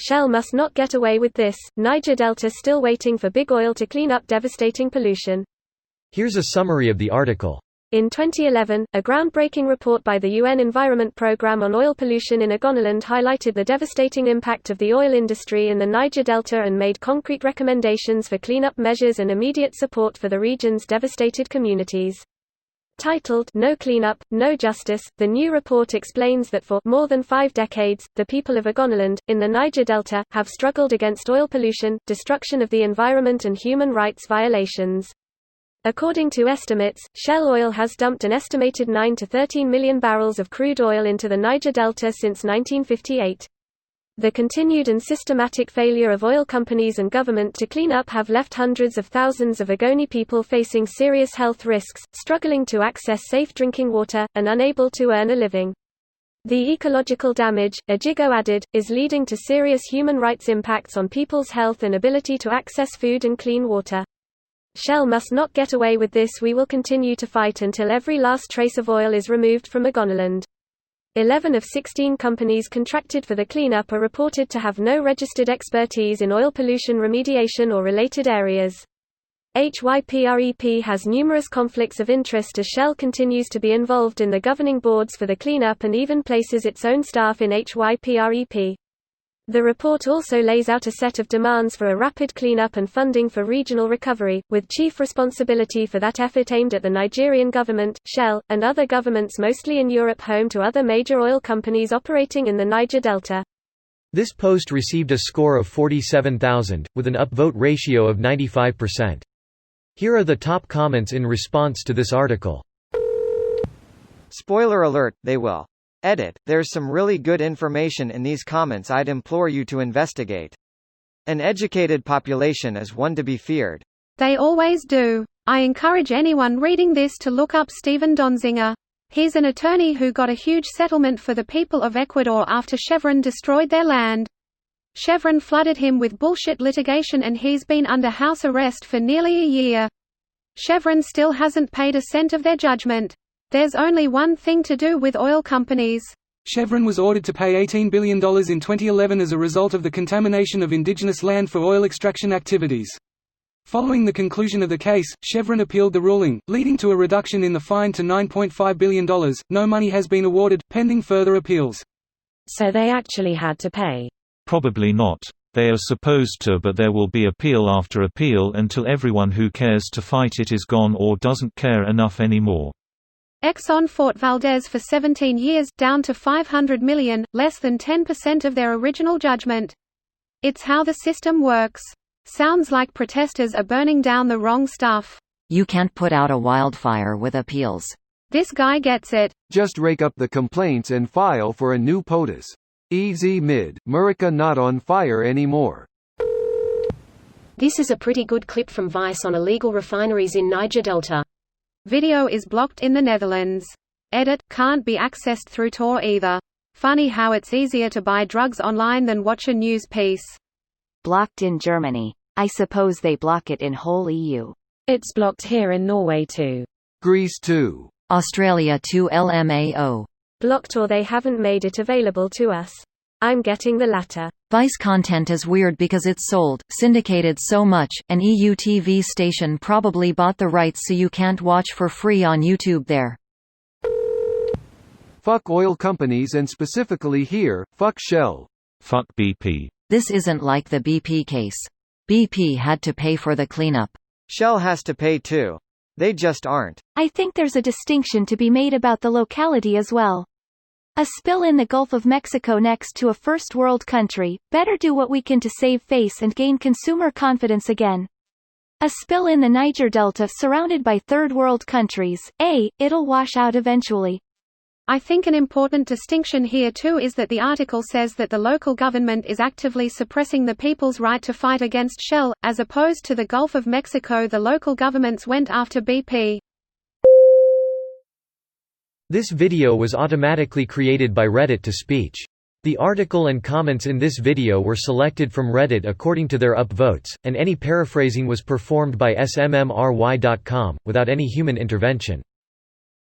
Shell must not get away with this. Niger Delta still waiting for big oil to clean up devastating pollution. Here's a summary of the article. In 2011, a groundbreaking report by the UN Environment Programme on oil pollution in Ogoniland highlighted the devastating impact of the oil industry in the Niger Delta and made concrete recommendations for cleanup measures and immediate support for the region's devastated communities. Titled "No Cleanup, No Justice," the new report explains that for more than 5 decades, the people of Ogoniland, in the Niger Delta, have struggled against oil pollution, destruction of the environment and human rights violations. According to estimates, Shell Oil has dumped an estimated 9 to 13 million barrels of crude oil into the Niger Delta since 1958. The continued and systematic failure of oil companies and government to clean up have left hundreds of thousands of Ogoni people facing serious health risks, struggling to access safe drinking water, and unable to earn a living. The ecological damage, Ajigo added, is leading to serious human rights impacts on people's health and ability to access food and clean water. Shell must not get away with this. We will continue to fight until every last trace of oil is removed from Ogoniland. 11 of 16 companies contracted for the cleanup are reported to have no registered expertise in oil pollution remediation or related areas. HYPREP has numerous conflicts of interest as Shell continues to be involved in the governing boards for the cleanup and even places its own staff in HYPREP. The report also lays out a set of demands for a rapid cleanup and funding for regional recovery, with chief responsibility for that effort aimed at the Nigerian government, Shell, and other governments mostly in Europe, home to other major oil companies operating in the Niger Delta. This post received a score of 47,000, with an upvote ratio of 95%. Here are the top comments in response to this article. Spoiler alert, they will. Edit, there's some really good information in these comments I'd implore you to investigate. An educated population is one to be feared. They always do. I encourage anyone reading this to look up Stephen Donziger. He's an attorney who got a huge settlement for the people of Ecuador after Chevron destroyed their land. Chevron flooded him with bullshit litigation and he's been under house arrest for nearly a year. Chevron still hasn't paid a cent of their judgment. There's only one thing to do with oil companies. Chevron was ordered to pay $18 billion in 2011 as a result of the contamination of indigenous land for oil extraction activities. Following the conclusion of the case, Chevron appealed the ruling, leading to a reduction in the fine to $9.5 billion. No money has been awarded, pending further appeals. So they actually had to pay? Probably not. They are supposed to, but there will be appeal after appeal until everyone who cares to fight it is gone or doesn't care enough anymore. Exxon fought Valdez for 17 years, down to $500 million, less than 10% of their original judgment. It's how the system works. Sounds like protesters are burning down the wrong stuff. You can't put out a wildfire with appeals. This guy gets it. Just rake up the complaints and file for a new POTUS. Easy mid, Murica not on fire anymore. This is a pretty good clip from Vice on illegal refineries in Niger Delta. Video is blocked in the Netherlands. Edit, can't be accessed through Tor either. Funny how it's easier to buy drugs online than watch a news piece. Blocked in Germany. I suppose they block it in whole EU. It's blocked here in Norway too. Greece too. Australia too. LMAO. Blocked or they haven't made it available to us. I'm getting the latter. Vice content is weird because it's sold, syndicated so much. An EU TV station probably bought the rights so you can't watch for free on YouTube there. Fuck oil companies and specifically here, fuck Shell. Fuck BP. This isn't like the BP case. BP had to pay for the cleanup. Shell has to pay too. They just aren't. I think there's a distinction to be made about the locality as well. A spill in the Gulf of Mexico next to a first world country, better do what we can to save face and gain consumer confidence again. A spill in the Niger Delta surrounded by third world countries, it'll wash out eventually. I think an important distinction here too is that the article says that the local government is actively suppressing the people's right to fight against Shell, as opposed to the Gulf of Mexico the local governments went after BP. This video was automatically created by Reddit to speech. The article and comments in this video were selected from Reddit according to their upvotes, and any paraphrasing was performed by smmry.com, without any human intervention.